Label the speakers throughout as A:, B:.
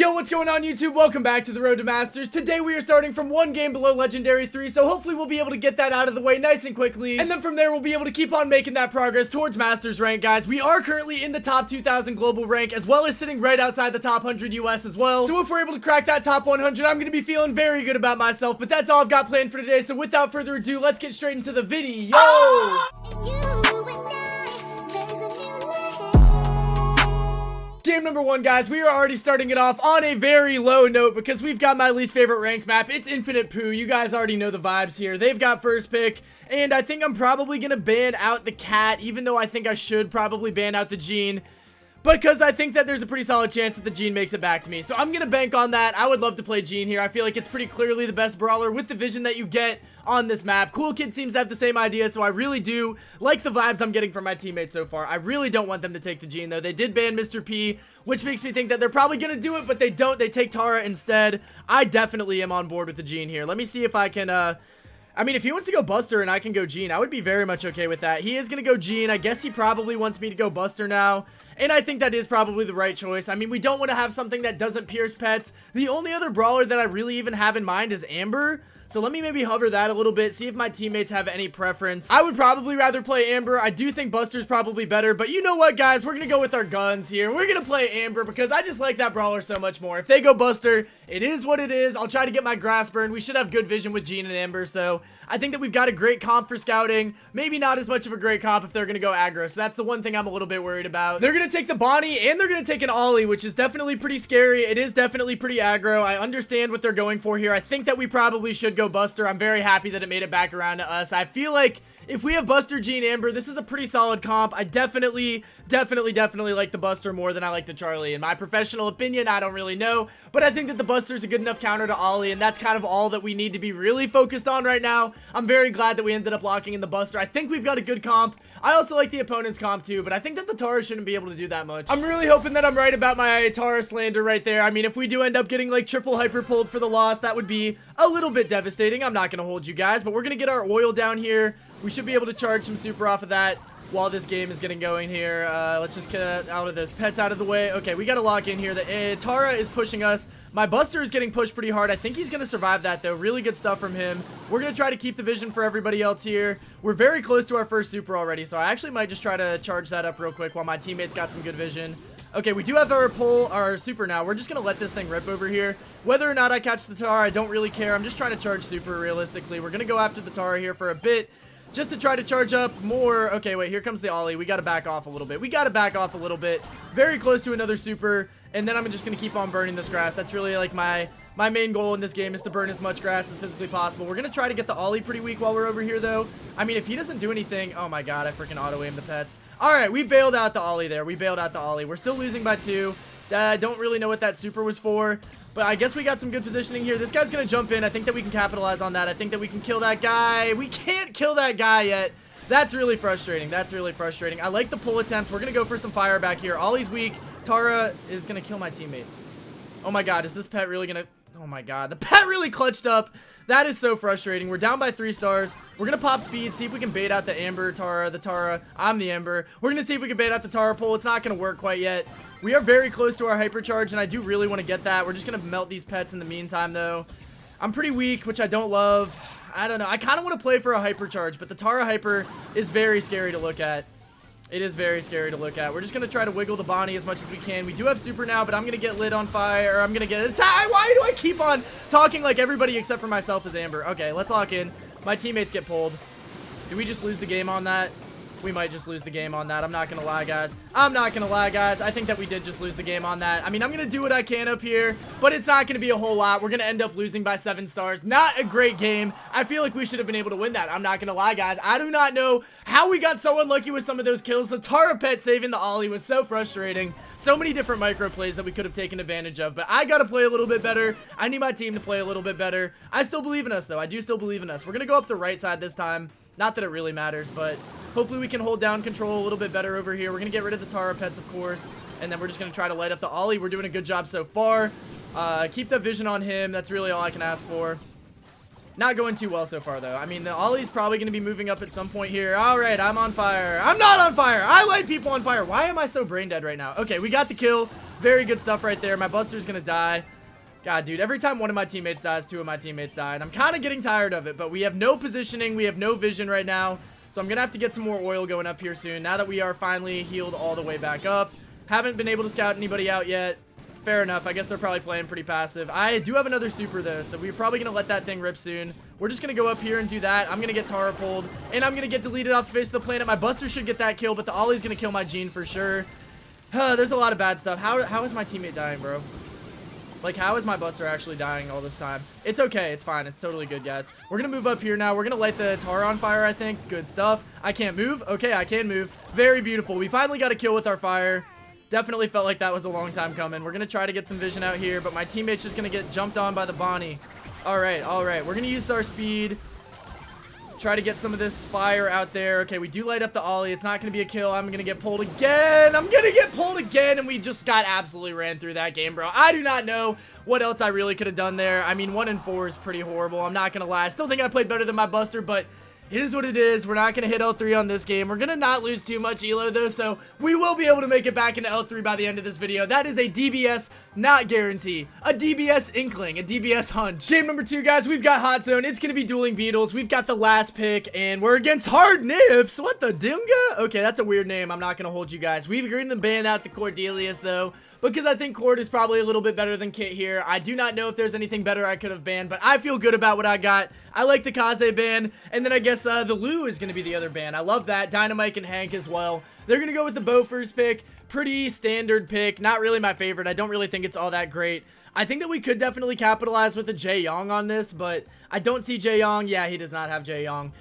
A: Yo, what's going on YouTube? Welcome back to the Road to Masters. Today we are starting from one game below Legendary 3, so hopefully we'll be able to get that out of the way nice and quickly. And then from there we'll be able to keep on making that progress towards Masters rank, guys. We are currently in the top 2,000 global rank, as well as sitting right outside the top 100 US as well. So if we're able to crack that top 100, I'm going to be feeling very good about myself. But that's all I've got planned for today, so without further ado, let's get straight into the video. Game number one, guys. We are already starting it off on a very low note because we've got my least favorite ranked map. It's Infinite Poo. You guys already know the vibes here. They've got first pick, and I think I'm probably going to ban out the cat, even though I think I should probably ban out the Gene, because I think that there's a pretty solid chance that the Gene makes it back to me. So I'm going to bank on that. I would love to play Gene here. I feel like it's pretty clearly the best brawler with the vision that you get on this map. Cool Kid seems to have the same idea, so I really do like the vibes I'm getting from my teammates so far. I really don't want them to take the Gene, though. They did ban Mr. P, which makes me think that they're probably going to do it, but they don't. They take Tara instead. I definitely am on board with the Gene here. Let me see if I can, I mean, if he wants to go Buster and I can go Gene, I would be very much okay with that. He is going to go Gene. I guess he probably wants me to go Buster now, and I think that is probably the right choice. I mean, we don't want to have something that doesn't pierce pets. The only other brawler that I really even have in mind is Amber. So let me maybe hover that a little bit, see if my teammates have any preference. I would probably rather play Amber. I do think Buster's probably better, but you know what, guys? We're going to go with our guns here. We're going to play Amber because I just like that brawler so much more. If they go Buster, it is what it is. I'll try to get my grass burned. We should have good vision with Gene and Amber, so I think that we've got a great comp for scouting. Maybe not as much of a great comp if they're going to go aggro, so that's the one thing I'm a little bit worried about. They're going to take the Bonnie, and they're going to take an Ollie, which is definitely pretty scary. It is definitely pretty aggro. I understand what they're going for here. I think that we probably should go Buster. I'm very happy that it made it back around to us. I feel like if we have Buster, Gene, Amber, this is a pretty solid comp. I definitely like the Buster more than I like the Charlie. In my professional opinion, I don't really know, but I think that the Buster is a good enough counter to Ollie, and that's kind of all that we need to be really focused on right now. I'm very glad that we ended up locking in the Buster. I think we've got a good comp. I also like the opponent's comp too, but I think that the Tara shouldn't be able to do that much. I'm really hoping that I'm right about my Tara slander right there. I mean, if we do end up getting like triple hyper pulled for the loss, that would be a little bit devastating. I'm not going to hold you guys, but we're going to get our oil down here. We should be able to charge some super off of that while this game is getting going here. Let's just get out of this. Pets out of the way. Okay, we got to lock in here. Tara is pushing us. My Buster is getting pushed pretty hard. I think he's going to survive that, though. Really good stuff from him. We're going to try to keep the vision for everybody else here. We're very close to our first super already, so I actually might just try to charge that up real quick while my teammates got some good vision. Okay, we do have our super now. We're just going to let this thing rip over here. Whether or not I catch the Tara, I don't really care. I'm just trying to charge super realistically. We're going to go after the Tara here for a bit, just to try to charge up more. Okay, wait, here comes the Ollie. We got to back off a little bit. Very close to another super, and then I'm just going to keep on burning this grass. That's really like my main goal in this game, is to burn as much grass as physically possible. We're going to try to get the Ollie pretty weak while we're over here, though. I mean, if he doesn't do anything... Oh, my God, I freaking auto-aimed the pets. All right, we bailed out the Ollie there. We're still losing by 2. I don't really know what that super was for, but I guess we got some good positioning here. This guy's going to jump in. I think that we can capitalize on that. I think that we can kill that guy. We can't kill that guy yet. That's really frustrating. I like the pull attempt. We're going to go for some fire back here. Ollie's weak. Tara is going to kill my teammate. Oh my God, is this pet really going to... Oh my God, the pet really clutched up. That is so frustrating. We're down by 3 stars. We're going to pop speed, see if we can bait out the Amber, the Tara. I'm the Ember. We're going to see if we can bait out the Tara pull. It's not going to work quite yet. We are very close to our hypercharge, and I do really want to get that. We're just going to melt these pets in the meantime, though. I'm pretty weak, which I don't love. I don't know. I kind of want to play for a hypercharge, but the Tara hyper is very scary to look at. It is very scary to look at. We're just going to try to wiggle the Bonnie as much as we can. We do have super now, but I'm going to get lit on fire. I'm going to get... Why do I keep on talking like everybody except for myself is Amber? Okay, let's lock in. My teammates get pulled. Did we just lose the game on that? We might just lose the game on that. I'm not going to lie, guys. I think that we did just lose the game on that. I mean, I'm going to do what I can up here, but it's not going to be a whole lot. We're going to end up losing by 7 stars. Not a great game. I feel like we should have been able to win that. I'm not going to lie, guys. I do not know how we got so unlucky with some of those kills. The Tara pet saving the Ollie was so frustrating. So many different micro plays that we could have taken advantage of, but I got to play a little bit better. I need my team to play a little bit better. I still believe in us, though. I do still believe in us. We're going to go up the right side this time. Not that it really matters, but hopefully we can hold down control a little bit better over here. We're going to get rid of the Tara pets, of course, and then we're just going to try to light up the Ollie. We're doing a good job so far. Keep that vision on him. That's really all I can ask for. Not going too well so far, though. I mean, the Ollie's probably going to be moving up at some point here. All right, I'm on fire. I'm not on fire. I light people on fire. Why am I so brain dead right now? Okay, we got the kill. Very good stuff right there. My Buster's gonna die. God, dude, every time one of my teammates dies, two of my teammates die, and I'm kind of getting tired of it, but we have no positioning, we have no vision right now, so I'm gonna have to get some more oil going up here soon, now that we are finally healed all the way back up. Haven't been able to scout anybody out yet. Fair enough, I guess they're probably playing pretty passive. I do have another super, though, so we're probably gonna let that thing rip soon. We're just gonna go up here and do that. I'm gonna get Tara pulled, and I'm gonna get deleted off the face of the planet. My Buster should get that kill, but the Ollie's gonna kill my Gene for sure. There's a lot of bad stuff. How is my teammate dying, bro? Like, how is my Buster actually dying all this time? It's okay. It's fine. It's totally good, guys. We're going to move up here now. We're going to light the Tara on fire, I think. Good stuff. I can't move. Okay, I can move. Very beautiful. We finally got a kill with our fire. Definitely felt like that was a long time coming. We're going to try to get some vision out here, but my teammate's just going to get jumped on by the Bonnie. All right, all right. We're going to use our speed. Try to get some of this fire out there. Okay, we do light up the Ollie. It's not going to be a kill. I'm going to get pulled again. I'm going to get pulled again, and we just got absolutely ran through that game, bro. I do not know what else I really could have done there. I mean, 1 and 4 is pretty horrible. I'm not going to lie. I still think I played better than my Buster, but it is what it is. We're not going to hit L3 on this game. We're going to not lose too much elo, though, so we will be able to make it back into L3 by the end of this video. That is a DBS not guarantee. A DBS inkling. A DBS hunch. Game number 2, guys. We've got Hot Zone. It's going to be dueling Beetles. We've got the last pick, and we're against Hard Nips. What the Dimga? Okay, that's a weird name. I'm not going to hold you guys. We've agreed to ban out the Cordelius, though, because I think Cord is probably a little bit better than Kit here. I do not know if there's anything better I could have banned, but I feel good about what I got. I like the Kaze ban, and then I guess the Lou is going to be the other ban. I love that. Dynamike and Hank as well. They're going to go with the Bo first pick. Pretty standard pick. Not really my favorite. I don't really think it's all that great. I think that we could definitely capitalize with a Jae-Young on this, but I don't see Jae-Young. Yeah, he does not have Jae-Young.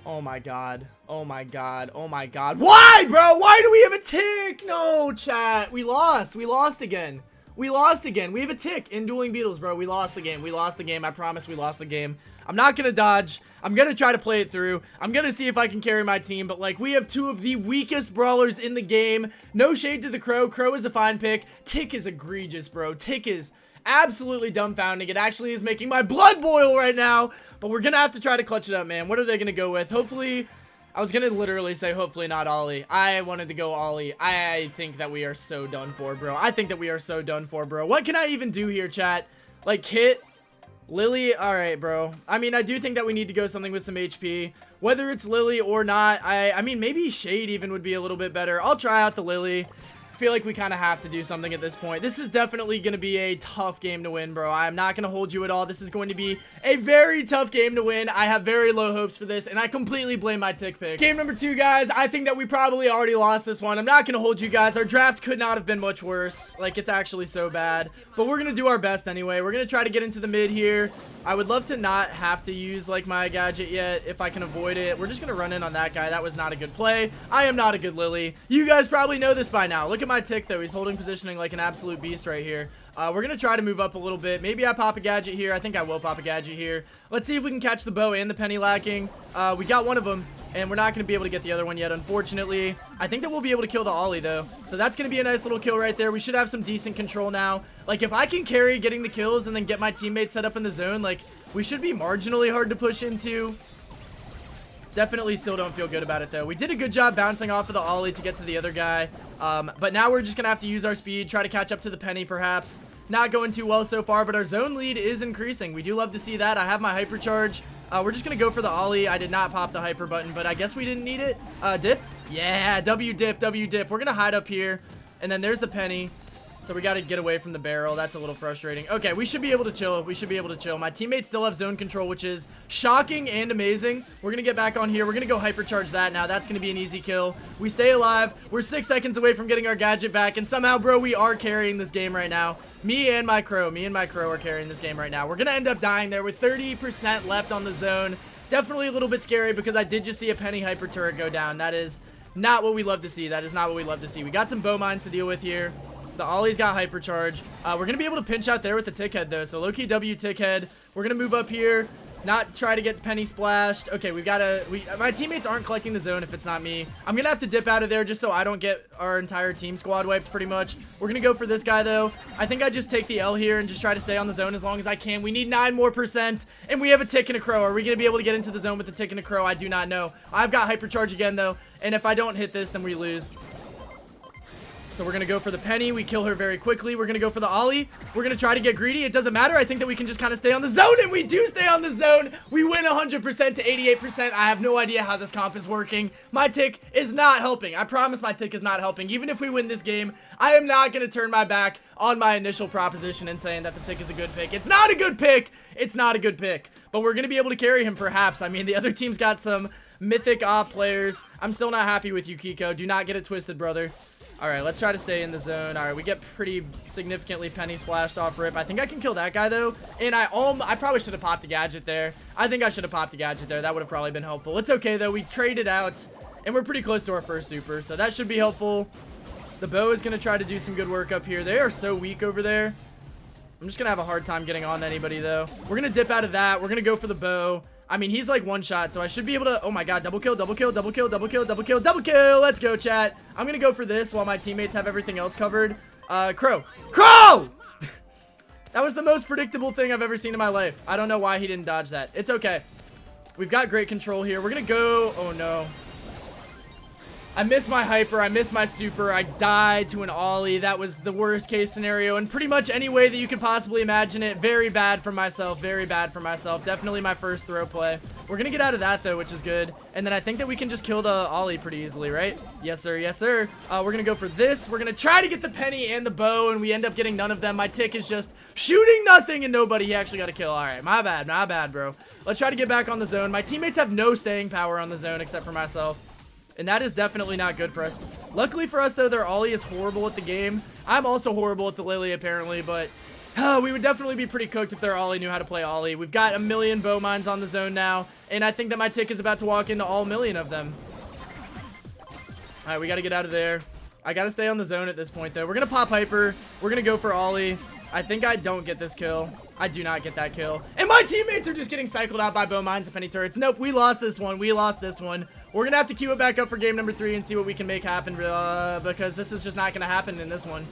A: Oh my god. Oh my god. Oh my god. Why, bro? Why do we have a tick? No, chat. We lost. We lost again. We lost again. We have a tick in Dueling Beetles, bro. We lost the game. We lost the game. I promise we lost the game. I'm not going to dodge. I'm going to try to play it through. I'm going to see if I can carry my team. But, like, we have 2 of the weakest brawlers in the game. No shade to the Crow. Crow is a fine pick. Tick is egregious, bro. Tick is absolutely dumbfounding. It actually is making my blood boil right now. But we're going to have to try to clutch it up, man. What are they going to go with? Hopefully, I was going to literally say hopefully not Ollie. I wanted to go Ollie. I think that we are so done for, bro. I think that we are so done for, bro. What can I even do here, chat? Like, Kit, Lily, alright, bro. I mean, I do think that we need to go something with some HP. Whether it's Lily or not, I mean, maybe Shade even would be a little bit better. I'll try out the Lily. Feel like we kind of have to do something at this point. This is definitely going to be a tough game to win, bro. I'm not going to hold you at all. This is going to be a very tough game to win. I have very low hopes for this, and I completely blame my tick pick. Game number 2, guys. I think that we probably already lost this one. I'm not going to hold you guys. Our draft could not have been much worse. Like, it's actually so bad. But we're going to do our best anyway. We're going to try to get into the mid here. I would love to not have to use, like, my gadget yet if I can avoid it. We're just going to run in on that guy. That was not a good play. I am not a good Lily. You guys probably know this by now. Look at my tick, though. He's holding positioning like an absolute beast right here. We're going to try to move up a little bit. Maybe I pop a gadget here. I think I will pop a gadget here. Let's see if we can catch the Bow and the Penny lacking. We got one of them, and we're not going to be able to get the other one yet, unfortunately. I think that we'll be able to kill the Ollie, though. So that's going to be a nice little kill right there. We should have some decent control now. Like, if I can carry getting the kills and then get my teammates set up in the zone, like, we should be marginally hard to push into. Definitely still don't feel good about it, though. We did a good job bouncing off of the Ollie to get to the other guy. But now we're just going to have to use our speed, try to catch up to the Penny, perhaps. Not going too well so far, but our zone lead is increasing. We do love to see that. I have my hypercharge. We're just going to go for the Ollie. I did not pop the hyper button, but I guess we didn't need it. Dip? Yeah, W dip, W dip. We're going to hide up here. And then there's the Penny. So we got to get away from the barrel. That's a little frustrating. Okay, we should be able to chill. We should be able to chill. My teammates still have zone control, which is shocking and amazing. We're going to get back on here. We're going to go hypercharge that now. That's going to be an easy kill. We stay alive. We're 6 seconds away from getting our gadget back. And somehow, bro, we are carrying this game right now. Me and my Crow are carrying this game right now. We're going to end up dying there with 30% left on the zone. Definitely a little bit scary because I did just see a Penny hyper turret go down. That is not what we love to see. That is not what we love to see. We got some bow mines to deal with here. The Ollie's got hypercharge. We're going to be able to pinch out there with the tick head, though. So low-key W tick head. We're going to move up here. Not try to get Penny splashed. Okay, we've got to... my teammates aren't collecting the zone if it's not me. I'm going to have to dip out of there just so I don't get our entire team squad wiped, pretty much. We're going to go for this guy, though. I think I just take the L here and just try to stay on the zone as long as I can. We need 9 more %, and we have a tick and a Crow. Are we going to be able to get into the zone with the tick and a Crow? I do not know. I've got hypercharge again, though, and if I don't hit this, then we lose. So we're going to go for the penny. We kill her very quickly. We're going to go for the ollie. We're going to try to get greedy. It doesn't matter. I think that we can just kind of stay on the zone, and we do stay on the zone. We win 100% to 88%. I have no idea how this comp is working. My tick is not helping. I promise my tick is not helping. Even if we win this game, I am not going to turn my back on my initial proposition and saying that the tick is a good pick. It's not a good pick. It's not a good pick. But we're going to be able to carry him perhaps. I mean, the other team's got some mythic off players. I'm still not happy with you, Kiko. Do not get it twisted, brother. Alright, let's try to stay in the zone. Alright, we get pretty significantly penny splashed off rip. I think I can kill that guy, though. And I probably should have popped a gadget there. I think I should have popped a gadget there. That would have probably been helpful. It's okay, though. We traded out, and we're pretty close to our first super, so that should be helpful. The bow is going to try to do some good work up here. They are so weak over there. I'm just going to have a hard time getting on anybody, though. We're going to dip out of that. We're going to go for the bow. I mean, he's like one shot, so I should be able to... Oh my god, double kill, double kill, double kill, double kill, double kill, double kill. Let's go, chat. I'm gonna go for this while my teammates have everything else covered. Crow. Crow! That was the most predictable thing I've ever seen in my life. I don't know why he didn't dodge that. It's okay. We've got great control here. We're gonna go... Oh, no. I missed my hyper. I missed my super. I died to an ollie. That was the worst case scenario in pretty much any way that you could possibly imagine it. Very bad for myself. Very bad for myself. Definitely my first throw play. We're going to get out of that, though, which is good. And then I think that we can just kill the ollie pretty easily, right? Yes, sir. Yes, sir. We're going to go for this. We're going to try to get the penny and the bow, and we end up getting none of them. My tick is just shooting nothing and nobody. He actually got a kill. All right. My bad. My bad, bro. Let's try to get back on the zone. My teammates have no staying power on the zone except for myself. And that is definitely not good for us. Luckily for us, though, their ollie is horrible at the game. I'm also horrible at the Lily, apparently, but we would definitely be pretty cooked if their ollie knew how to play ollie. We've got a million bow mines on the zone now, and I think that my tick is about to walk into all million of them. All right, we got to get out of there. I got to stay on the zone at this point, though. We're going to pop hyper. We're going to go for ollie. I think I don't get this kill. I do not get that kill. And my teammates are just getting cycled out by bow mines and penny turrets. Nope, we lost this one. We lost this one. We're going to have to queue it back up for game number 3 and see what we can make happen because this is just not going to happen in this one.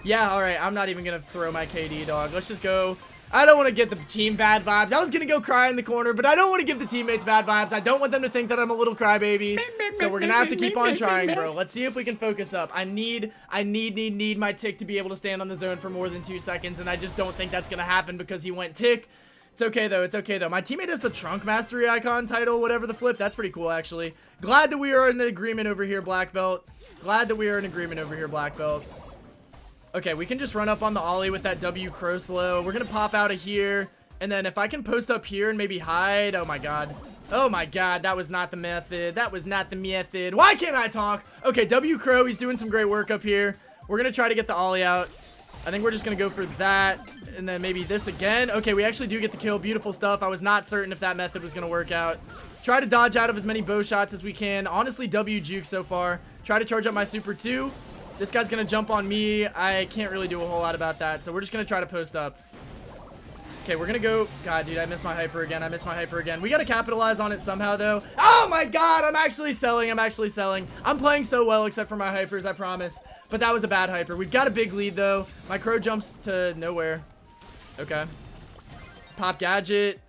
A: Yeah, all right. I'm not even going to throw my KD, dog. Let's just go. I don't want to get the team bad vibes. I was going to go cry in the corner, but I don't want to give the teammates bad vibes. I don't want them to think that I'm a little crybaby. So we're going to have to keep on trying, bro. Let's see if we can focus up. I need my tick to be able to stand on the zone for more than 2 seconds, and I just don't think that's going to happen because he went tick. It's okay, though. It's okay, though. My teammate has the Trunk Mastery Icon title, whatever the flip. That's pretty cool, actually. Glad that we are in the agreement over here, Black Belt. Glad that we are in agreement over here, Black Belt. Okay, we can just run up on the ollie with that W crow slow. We're going to pop out of here. And then if I can post up here and maybe hide. Oh, my God. Oh, my God. That was not the method. That was not the method. Why can't I talk? Okay, W crow. He's doing some great work up here. We're going to try to get the ollie out. I think we're just going to go for that. And then maybe this again. Okay, we actually do get the kill. Beautiful stuff. I was not certain if that method was going to work out. Try to dodge out of as many bow shots as we can. Honestly, W juke so far. Try to charge up my super 2. This guy's going to jump on me. I can't really do a whole lot about that. So we're just going to try to post up. Okay, we're going to go. God, dude, I missed my hyper again. I missed my hyper again. We got to capitalize on it somehow, though. Oh, my God. I'm actually selling. I'm actually selling. I'm playing so well except for my hypers, I promise. But that was a bad hyper. We've got a big lead, though. My crow jumps to nowhere. Okay. Pop gadget.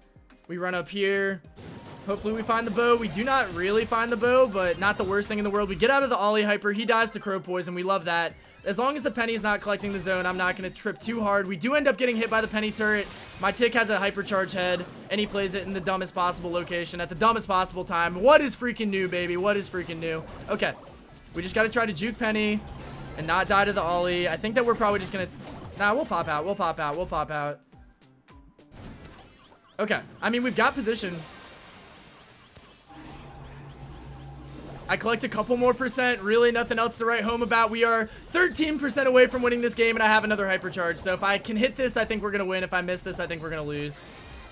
A: We run up here. Hopefully we find the bow. We do not really find the bow, but not the worst thing in the world. We get out of the ollie hyper. He dies to crow poison. We love that. As long as the penny's not collecting the zone, I'm not going to trip too hard. We do end up getting hit by the penny turret. My tick has a hypercharge head, and he plays it in the dumbest possible location at the dumbest possible time. What is freaking new, baby? What is freaking new? Okay. We just got to try to juke penny and not die to the ollie. I think that we're probably just going to... Nah, we'll pop out. We'll pop out. We'll pop out. Okay. I mean, we've got position. I collect a couple more percent. Really nothing else to write home about. We are 13% away from winning this game, and I have another hypercharge. So if I can hit this, I think we're going to win. If I miss this, I think we're going to lose.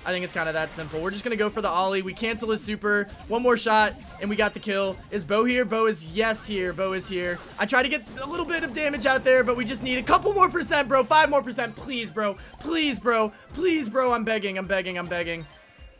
A: I think it's kind of that simple. We're just going to go for the ollie. We cancel his super. One more shot, and we got the kill. Is Bo here? Bo is yes here. Bo is here. I try to get a little bit of damage out there, but we just need a couple more percent, bro. 5 more percent. Please, bro. Please, bro. Please, bro. I'm begging. I'm begging. I'm begging.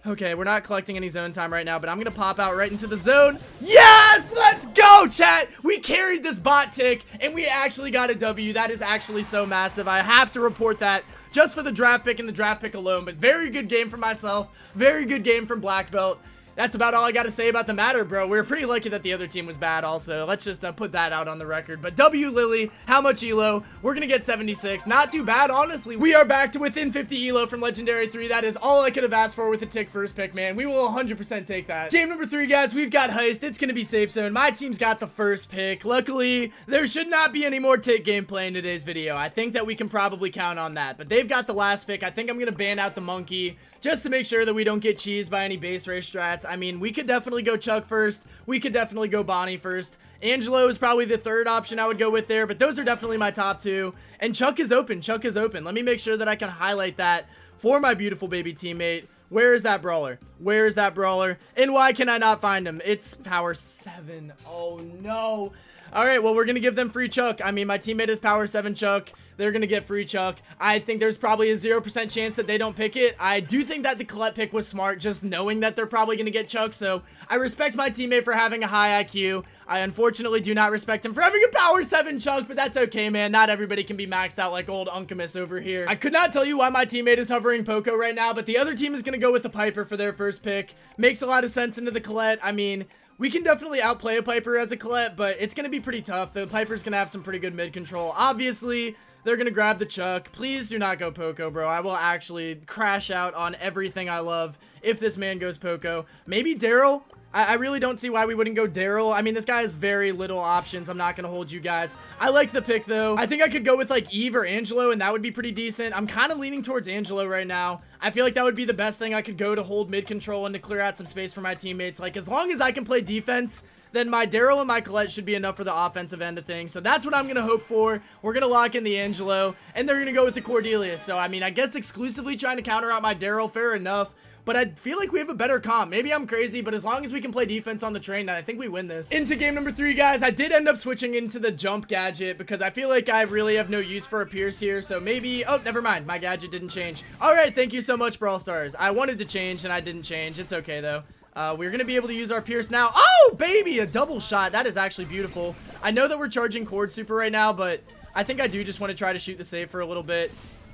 A: Okay, we're not collecting any zone time right now, but I'm going to pop out right into the zone. Yes! Let's go, chat! We carried this bot tick, and we actually got a W. That is actually so massive. I have to report that just for the draft pick and the draft pick alone, but very good game for myself. Very good game from Black Belt. that's about all I got to say about the matter, bro. We were pretty lucky that the other team was bad also. Let's just put that out on the record. But W Lily, how much elo? We're going to get 76. Not too bad, honestly. We are back to within 50 elo from Legendary 3. That is all I could have asked for with a tick first pick, man. We will 100% take that. Game number 3, guys. We've got Heist. It's going to be safe zone. My team's got the first pick. Luckily, there should not be any more tick gameplay in today's video. I think that we can probably count on that. But they've got the last pick. I think I'm going to ban out the monkey just to make sure that we don't get cheesed by any base race strats. I mean, we could definitely go Chuck first. We could definitely go Bonnie first. Angelo is probably the third option I would go with there, but those are definitely my top 2. And Chuck is open. Chuck is open. Let me make sure that I can highlight that for my beautiful baby teammate. Where is that brawler? Where is that brawler? And why can I not find him? It's power 7. Oh, no. All right, well, we're going to give them free Chuck. I mean, my teammate is power 7 Chuck. They're going to get free Chuck. I think there's probably a 0% chance that they don't pick it. I do think that the Colette pick was smart, just knowing that they're probably going to get Chuck. So I respect my teammate for having a high IQ. I unfortunately do not respect him for having a power 7 Chuck, but that's okay, man. Not everybody can be maxed out like old Uncamus over here. I could not tell you why my teammate is hovering Poco right now, but the other team is going to go with the Piper for their first pick. Makes a lot of sense into the Colette. I mean, we can definitely outplay a Piper as a Colette, but it's going to be pretty tough. The Piper's going to have some pretty good mid control. Obviously, they're going to grab the Chuck. Please do not go Poco, bro. I will actually crash out on everything I love if this man goes Poco. Maybe Daryl. I really don't see why we wouldn't go Daryl. I mean, this guy has very little options. I'm not going to hold you guys. I like the pick, though. I think I could go with, like, Eve or Angelo, and that would be pretty decent. I'm kind of leaning towards Angelo right now. I feel like that would be the best thing I could go to hold mid-control and to clear out some space for my teammates. Like, as long as I can play defense, then my Daryl and my Colette should be enough for the offensive end of things. So that's what I'm going to hope for. We're going to lock in the Angelo, and they're going to go with the Cordelia. So, I mean, I guess exclusively trying to counter out my Daryl, fair enough. But I feel like we have a better comp. Maybe I'm crazy, but as long as we can play defense on the train, I think we win this. Into game number 3, guys. I did end up switching into the jump gadget because I feel like I really have no use for a Pierce here. So maybe... Oh, never mind. My gadget didn't change. All right, thank you so much, Brawl Stars. I wanted to change, and I didn't change. It's okay, though. We're going to be able to use our Pierce now. Oh, baby, a double shot. That is actually beautiful. I know that we're charging Cord Super right now, but I think I do just want to try to shoot the save for a little bit.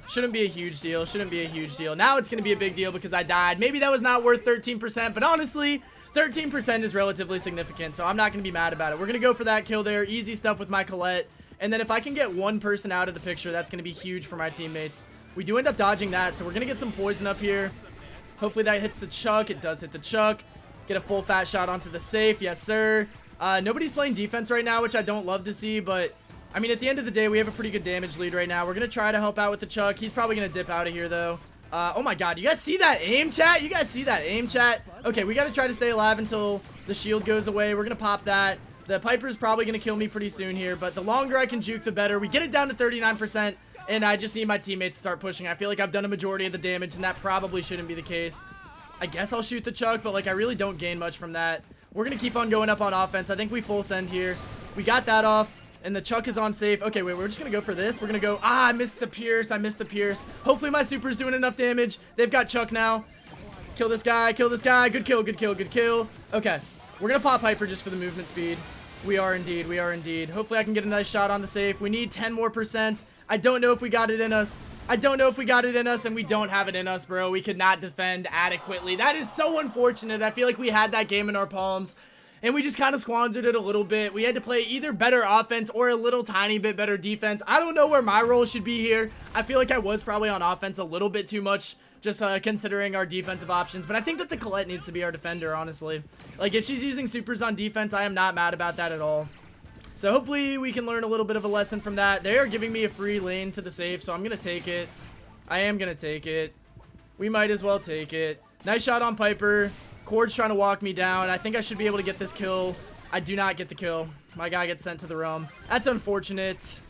A: Shouldn't be a huge deal. Shouldn't be a huge deal. Now it's going to be a big deal because I died. Maybe that was not worth 13%, but honestly, 13% is relatively significant, so I'm not going to be mad about it. We're going to go for that kill there. Easy stuff with my Colette. And then if I can get one person out of the picture, that's going to be huge for my teammates. We do end up dodging that, so we're going to get some poison up here. Hopefully that hits the Chuck. It does hit the Chuck. Get a full fat shot onto the safe. Yes, sir. Nobody's playing defense right now, which I don't love to see, but... I mean, at the end of the day, we have a pretty good damage lead right now. We're going to try to help out with the Chuck. He's probably going to dip out of here, though. Oh, my God. You guys see that aim, chat? You guys see that aim, chat? Okay, we got to try to stay alive until the shield goes away. We're going to pop that. The Piper's probably going to kill me pretty soon here, but the longer I can juke, the better. We get it down to 39%, and I just need my teammates to start pushing. I feel like I've done a majority of the damage, and that probably shouldn't be the case. I guess I'll shoot the Chuck, but, like, I really don't gain much from that. We're going to keep on going up on offense. I think we full send here. We got that off. And the Chuck is on safe. Okay, wait, we're just going to go for this. We're going to go, I missed the Pierce. I missed the Pierce. Hopefully my Super's doing enough damage. They've got Chuck now. Kill this guy. Kill this guy. Good kill, good kill, good kill. Okay, we're going to pop Hyper just for the movement speed. We are indeed. We are indeed. Hopefully I can get a nice shot on the safe. We need 10 more %. I don't know if we got it in us. I don't know if we got it in us, and we don't have it in us, bro. We could not defend adequately. That is so unfortunate. I feel like we had that game in our palms. And we just kind of squandered it a little bit. We had to play either better offense or a little tiny bit better defense. I don't know where my role should be here. I feel like I was probably on offense a little bit too much, just considering our defensive options. But I think that the Colette needs to be our defender, honestly. Like, if she's using supers on defense, I am not mad about that at all. So hopefully we can learn a little bit of a lesson from that. They are giving me a free lane to the safe, so I'm going to take it. I am going to take it. We might as well take it. Nice shot on Piper. Cord's trying to walk me down. I think I should be able to get this kill. I do not get the kill. My guy gets sent to the realm. That's unfortunate.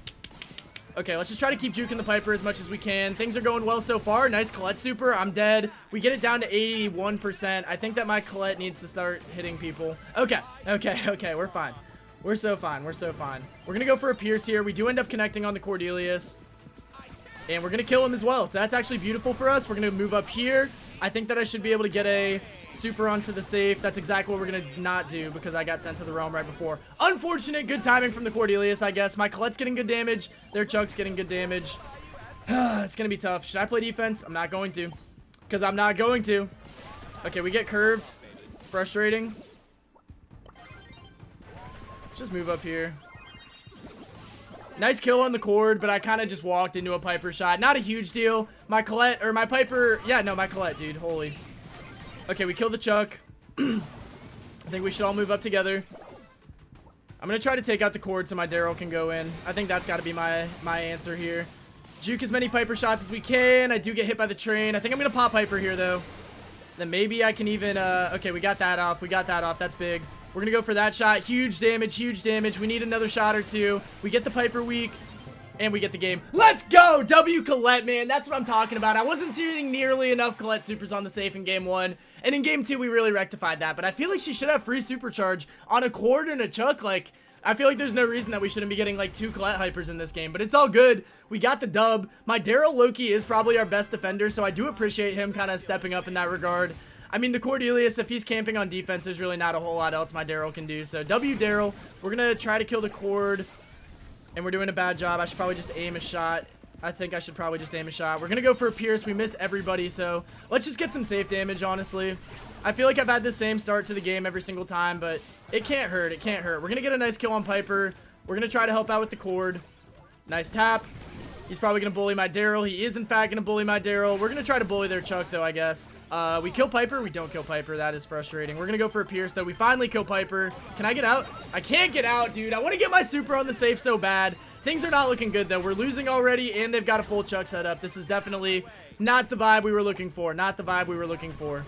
A: Okay, let's just try to keep juking the Piper as much as we can. Things are going well so far. Nice Colette super. I'm dead. We get it down to 81%. I think that my Colette needs to start hitting people. Okay. We're fine. We're so fine. We're so fine. We're going to go for a Pierce here. We do end up connecting on the Cordelius. And we're going to kill him as well. So that's actually beautiful for us. We're going to move up here. I think that I should be able to get a super onto the safe. That's exactly what we're going to not do because I got sent to the realm right before. Unfortunate. Good timing from the Cordelius, I guess. My Colette's getting good damage. Their Chuck's getting good damage. It's going to be tough. Should I play defense? I'm not going to. Because I'm not going to. Okay, we get curved. frustrating. Let's just move up here. Nice kill on the cord, but I kind of just walked into a Piper shot. Not a huge deal. My Colette, or my Piper, yeah, no, my Colette, dude, holy. Okay, we killed the Chuck. I think we should all move up together. I'm going to try to take out the cord so my Daryl can go in. I think that's got to be my answer here. Juke as many Piper shots as we can. I do get hit by the train. I think I'm going to pop Piper here, though. Then maybe I can even, okay, we got that off. We got that off. That's big. We're going to go for that shot. Huge damage, huge damage. We need another shot or two. We get the Piper weak, and we get the game. Let's go! W Colette, man. That's what I'm talking about. I wasn't seeing nearly enough Colette supers on the safe in game 1. And in game 2, we really rectified that. But I feel like she should have free supercharge on a cord and a Chuck. Like, I feel like there's no reason that we shouldn't be getting like 2 Colette hypers in this game. But it's all good. We got the dub. My Daryl Loki is probably our best defender. So I do appreciate him kind of stepping up in that regard. I mean, the Cordelius, if he's camping on defense, there's really not a whole lot else my Daryl can do. So, W Daryl, we're going to try to kill the cord, and we're doing a bad job. I should probably just aim a shot. I think I should probably just aim a shot. We're going to go for a Pierce. We miss everybody, so let's just get some safe damage, honestly. I feel like I've had the same start to the game every single time, but it can't hurt. It can't hurt. We're going to get a nice kill on Piper. We're going to try to help out with the cord. Nice tap. He's probably going to bully my Daryl. He is, in fact, going to bully my Daryl. We're going to try to bully their Chuck, though, I guess. We kill Piper. We don't kill Piper. That is frustrating. We're going to go for a Pierce, though. We finally kill Piper. Can I get out? I can't get out, dude. I want to get my super on the safe so bad. Things are not looking good, though. We're losing already, and they've got a full Chuck set up. This is definitely not the vibe we were looking for. Not the vibe we were looking for.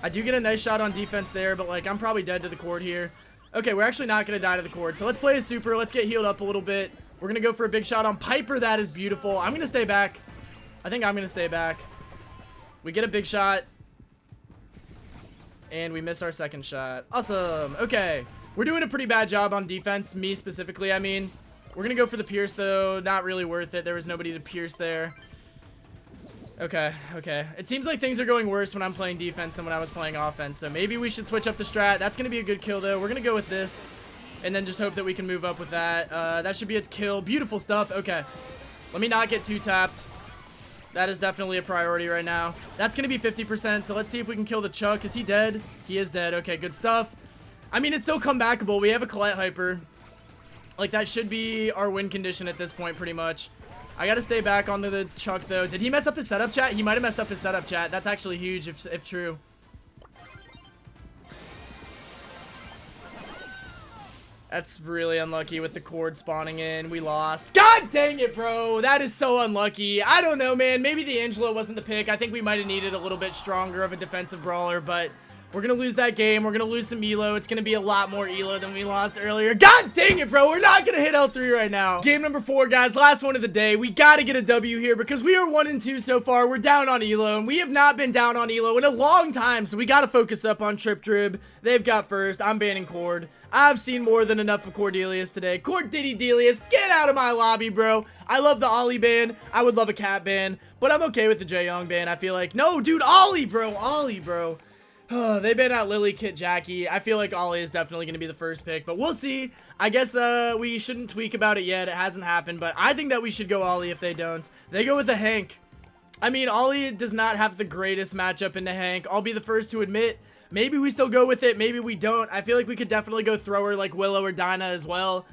A: I do get a nice shot on defense there, but, like, I'm probably dead to the cord here. Okay, we're actually not going to die to the cord. So let's play a super. Let's get healed up a little bit. We're going to go for a big shot on Piper. That is beautiful. I'm going to stay back. I think I'm going to stay back. We get a big shot. And we miss our second shot. Awesome. Okay. We're doing a pretty bad job on defense. Me specifically, I mean. We're going to go for the Pierce, though. Not really worth it. There was nobody to Pierce there. Okay. Okay. It seems like things are going worse when I'm playing defense than when I was playing offense. So maybe we should switch up the strat. That's going to be a good kill, though. We're going to go with this. And then just hope that we can move up with that. That should be a kill. Beautiful stuff. Okay. Let me not get too tapped. That is definitely a priority right now. That's going to be 50%. So let's see if we can kill the Chuck. Is he dead? He is dead. Okay, good stuff. I mean, it's still comebackable. We have a Colette hyper. Like, that should be our win condition at this point, pretty much. I got to stay back onto the Chuck, though. Did he mess up his setup chat? He might have messed up his setup chat. That's actually huge if true. That's really unlucky with the cord spawning in. We lost. God dang it, bro. That is so unlucky. I don't know, man. Maybe the Angelo wasn't the pick. I think we might have needed a little bit stronger of a defensive brawler, but we're going to lose that game. We're going to lose some elo. It's going to be a lot more elo than we lost earlier. God dang it, bro. We're not going to hit L3 right now. Game number 4, guys. Last one of the day. We got to get a W here because we are 1-2 so far. We're down on elo, and we have not been down on elo in a long time, so we got to focus up on Trip Drib. They've got first. I'm banning Cord. I've seen more than enough of Cordelius today. Cordelius, get out of my lobby, bro. I love the Ollie ban. I would love a Cat ban, but I'm okay with the Jaeyoung ban. I feel like, no, dude, Ollie, bro. Ollie, bro. They banned out Lily, Kit, Jackie. I feel like Ollie is definitely going to be the first pick, but we'll see. I guess we shouldn't tweak about it yet. It hasn't happened, but I think that we should go Ollie if they don't. They go with the Hank. I mean, Ollie does not have the greatest matchup into Hank. I'll be the first to admit. Maybe we still go with it. Maybe we don't. I feel like we could definitely go thrower like Willow or Dinah as well.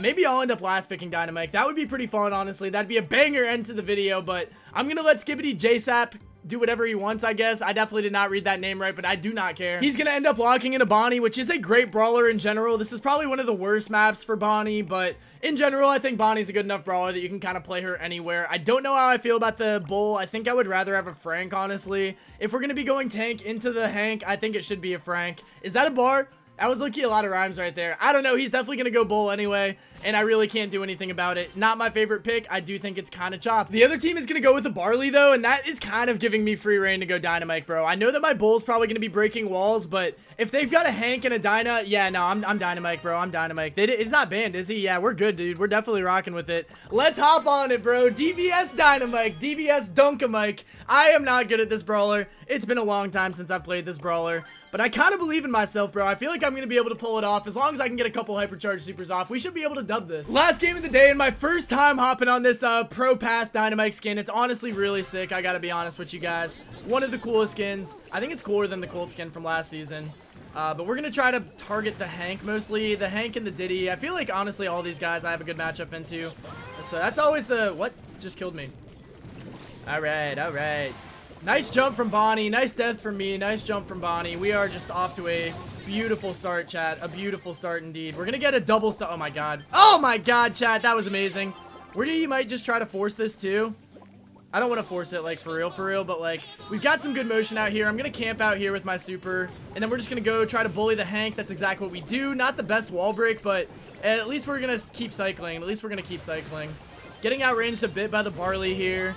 A: Maybe I'll end up last picking DYNAMIKE. That would be pretty fun, honestly. That'd be a banger end to the video, but I'm going to let Skibbity JSAP do whatever he wants, I guess. I definitely did not read that name right, but I do not care. He's going to end up locking in a Bonnie, which is a great brawler in general. This is probably one of the worst maps for Bonnie, but in general, I think Bonnie's a good enough brawler that you can kind of play her anywhere. I don't know how I feel about the Bull. I think I would rather have a Frank, honestly. If we're going to be going tank into the Hank, I think it should be a Frank. Is that a bar? That was looking a lot of rhymes right there. I don't know. He's definitely going to go Bull anyway, and I really can't do anything about it. Not my favorite pick. I do think it's kind of chopped. The other team is going to go with the Barley, though, and that is kind of giving me free reign to go DYNAMIKE, bro. I know that my Bull's probably going to be breaking walls, but if they've got a Hank and a Dinah, yeah, no, I'm DYNAMIKE, bro. I'm DYNAMIKE. It's not banned, is he? Yeah, we're good, dude. We're definitely rocking with it. Let's hop on it, bro. DBS DYNAMIKE. DBS Dunkamike. I am not good at this brawler. It's been a long time since I've played this brawler, but I kind of believe in myself, bro. I feel like I'm going to be able to pull it off. As long as I can get a couple hypercharge supers off, we should be able to dub this. Last game of the day and my first time hopping on this Pro Pass Dynamike skin. It's honestly really sick. I gotta be honest with you guys. One of the coolest skins. I think it's cooler than the Colt skin from last season. But we're gonna try to target the Hank mostly. The Hank and the Diddy. I feel like honestly all these guys I have a good matchup into. So that's always the... What? Just killed me. Alright, alright. Nice jump from Bonnie. Nice death from me. Nice jump from Bonnie. We are just off to a beautiful start, chat. A beautiful start indeed. We're gonna get a double start. Oh my god. Oh my god, chat. That was amazing. Where do you might just try to force this too? I don't want to force it like for real, but like we've got some good motion out here. I'm gonna camp out here with my super, and then we're just gonna go try to bully the Hank. That's exactly what we do. Not the best wall break, but at least we're gonna keep cycling. At least we're gonna keep cycling. Getting outranged a bit by the Barley here.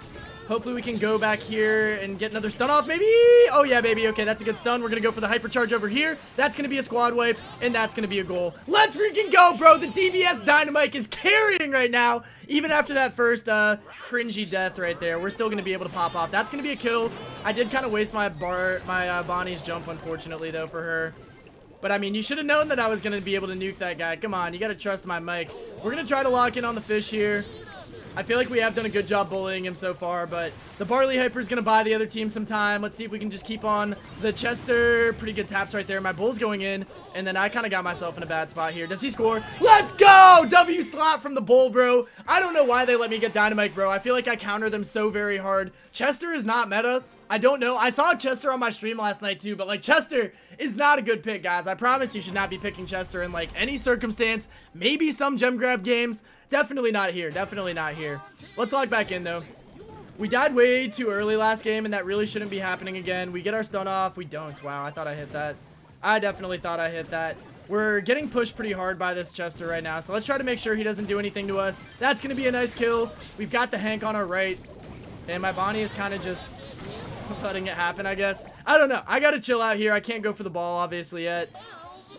A: Hopefully we can go back here and get another stun off, maybe? Oh, yeah, baby. Okay, that's a good stun. We're going to go for the hypercharge over here. That's going to be a squad wipe, and that's going to be a goal. Let's freaking go, bro. The DBS Dynamike is carrying right now. Even after that first cringy death right there, we're still going to be able to pop off. That's going to be a kill. I did kind of waste my Bonnie's jump, unfortunately, though, for her. But, I mean, you should have known that I was going to be able to nuke that guy. Come on, you got to trust my mic. We're going to try to lock in on the fish here. I feel like we have done a good job bullying him so far, but the Barley Hyper is going to buy the other team some time. Let's see if we can just keep on the Chester. Pretty good taps right there. My bull's going in, and then I kind of got myself in a bad spot here. Does he score? Let's go! W slot from the bull, bro. I don't know why they let me get Dynamike, bro. I feel like I counter them so very hard. Chester is not meta. I don't know. I saw Chester on my stream last night too, but like Chester is not a good pick, guys. I promise you should not be picking Chester in like any circumstance. Maybe some gem grab games. Definitely not here. Definitely not here. Let's log back in though. We died way too early last game, and that really shouldn't be happening again. We get our stun off. We don't. Wow, I thought I hit that. I definitely thought I hit that. We're getting pushed pretty hard by this Chester right now, so let's try to make sure he doesn't do anything to us. That's going to be a nice kill. We've got the Hank on our right, and my Bonnie is kind of just letting it happen, I guess. I don't know. I gotta chill out here. I can't go for the ball, obviously, yet.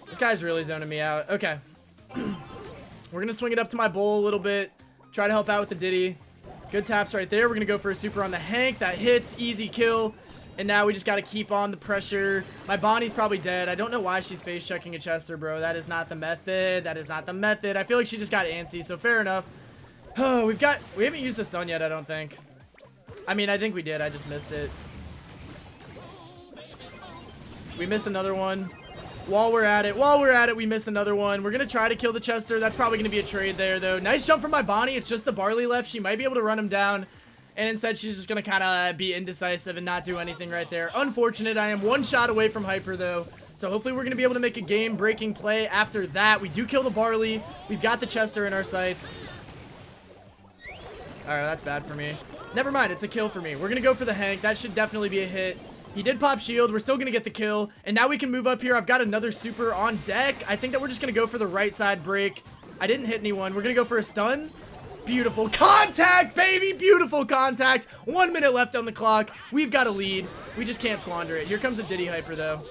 A: This guy's really zoning me out. Okay. We're gonna swing it up to my bowl a little bit. Try to help out with the Diddy. Good taps right there. We're gonna go for a super on the Hank. That hits. Easy kill. And now we just gotta keep on the pressure. My Bonnie's probably dead. I don't know why she's face checking a Chester, bro. That is not the method. That is not the method. I feel like she just got antsy, so fair enough. Oh, we haven't used the stun yet, I don't think. I mean, I think we did. I just missed it. We missed another one. While we're at it, we missed another one. We're going to try to kill the Chester. That's probably going to be a trade there, though. Nice jump from my Bonnie. It's just the Barley left. She might be able to run him down. And instead, she's just going to kind of be indecisive and not do anything right there. Unfortunate. I am one shot away from Hyper, though. So hopefully, we're going to be able to make a game-breaking play after that. We do kill the Barley. We've got the Chester in our sights. Alright, that's bad for me. Never mind. It's a kill for me. We're going to go for the Hank. That should definitely be a hit. He did pop shield. We're still going to get the kill. And now we can move up here. I've got another super on deck. I think that we're just going to go for the right side break. I didn't hit anyone. We're going to go for a stun. Beautiful contact, baby. Beautiful contact. 1 minute left on the clock. We've got a lead. We just can't squander it. Here comes a Diddy Hyper, though.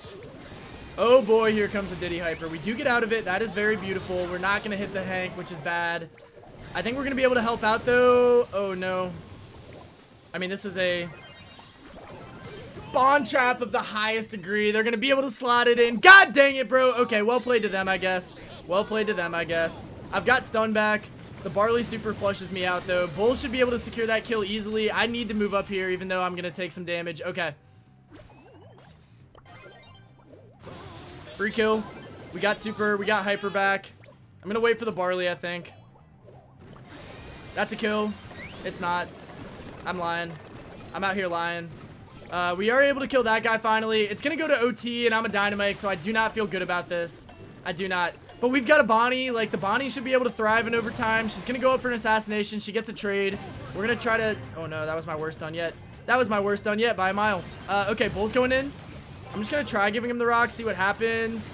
A: Oh, boy. Here comes a Diddy Hyper. We do get out of it. That is very beautiful. We're not going to hit the Hank, which is bad. I think we're going to be able to help out, though. Oh, no. I mean, this is a spawn trap of the highest degree. They're going to be able to slot it in. God dang it, bro. Okay, well played to them, I guess. Well played to them, I guess. I've got stun back. The Barley super flushes me out, though. Bull should be able to secure that kill easily. I need to move up here, even though I'm going to take some damage. Okay. Free kill. We got super. We got hyper back. I'm going to wait for the Barley, I think. That's a kill. It's not. I'm lying. I'm out here lying. We are able to kill that guy finally. It's going to go to OT, and I'm a Dynamike, so I do not feel good about this. I do not. But we've got a Bonnie. Like, the Bonnie should be able to thrive in overtime. She's going to go up for an assassination. She gets a trade. We're going to try to... Oh, no. That was my worst stun yet. That was my worst stun yet by a mile. Okay, Bull's going in. I'm just going to try giving him the rock, see what happens.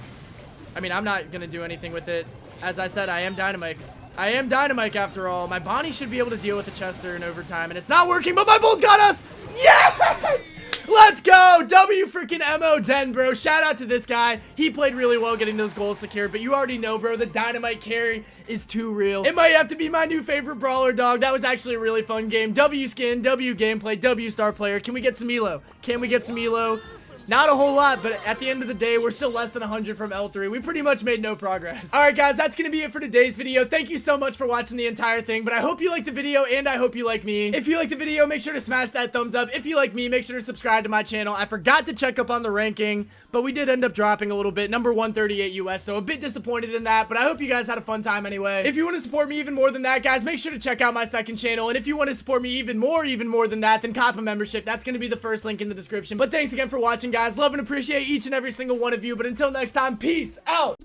A: I mean, I'm not going to do anything with it. As I said, I am Dynamike. I am Dynamike after all. My Bonnie should be able to deal with the Chester in overtime, and it's not working, but my Bull's got us! Yes! Let's go! W freaking E.10, bro. Shout out to this guy. He played really well getting those goals secured, but you already know, bro, the Dynamite carry is too real. It might have to be my new favorite brawler, dog. That was actually a really fun game. W skin, W gameplay, W star player. Can we get some elo? Can we get some elo? Not a whole lot, but at the end of the day, we're still less than 100 from L3. We pretty much made no progress. All right, guys, that's gonna be it for today's video. Thank you so much for watching the entire thing, but I hope you liked the video, and I hope you like me. If you like the video, make sure to smash that thumbs up. If you like me, make sure to subscribe to my channel. I forgot to check up on the ranking, but we did end up dropping a little bit. Number 138 US, so a bit disappointed in that, but I hope you guys had a fun time anyway. If you want to support me even more than that, guys, make sure to check out my second channel, and if you want to support me even more than that, then cop a membership. That's gonna be the first link in the description. But thanks again for watching, guys. Love and appreciate each and every single one of you, but until next time, peace out.